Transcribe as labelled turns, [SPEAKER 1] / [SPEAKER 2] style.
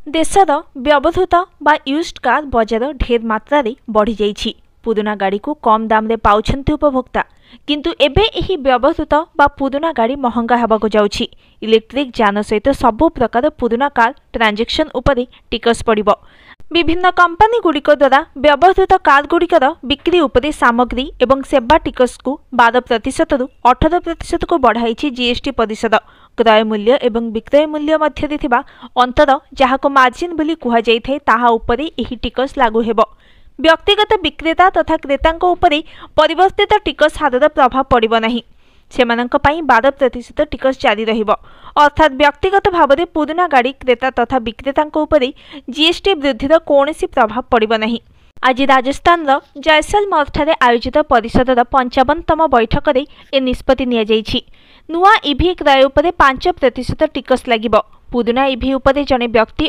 [SPEAKER 1] देशर व्यवहृत बा used car बजार ढेर मात्रा रे बढ़ी जाइछि। पुराना गाड़ी को कम दाम रे पाउछन्ति उपभोक्ता, किंतु एबे एही व्यवहृत बा पुराना गाड़ी महंगा हेबाको जाउछि। इलेक्ट्रिक जान सहित सबु प्रकार पुराना कार ट्रांजैक्शन उपरे टिकस पड़िबो। विभिन्न कंपनी गुड़िक द्वारा व्यवहृत कार गुड़िकर बिक्री उपरे सामग्री एवं सेवा टिकस को 12% रु 18% को बढ़ाई जीएसटी परिषद। क्रय मूल्य एवं विक्रय मूल्य मध्य थिबा अंतर जहाको मार्जिन बोली कुहा जाइथाय ताहा उपरे एही टिकस लागू हेबो। व्यक्तिगत विक्रेता तथा क्रेतांको उपरे परिवर्तित टिकस हारर प्रभाव पड़िबो नाही। सेमानंक पई 12% टिकस जारी रहिबो। अर्थात व्यक्तिगत भावरे पुराना गाड़ी क्रेता तथा विक्रेतांको उपरे जीएसटी वृद्धिर कोनोसी प्रभाव पड़िबो नाही। आज राजस्थान जैसलमेर ठारे आयोजित परिषदर 55तम बैठक रे ए निष्पत्ति निया जाइछि। नुआ ईवी क्रय उपरे 5% टिकस लागिबो। पुराना ईवी उपरे जने व्यक्ति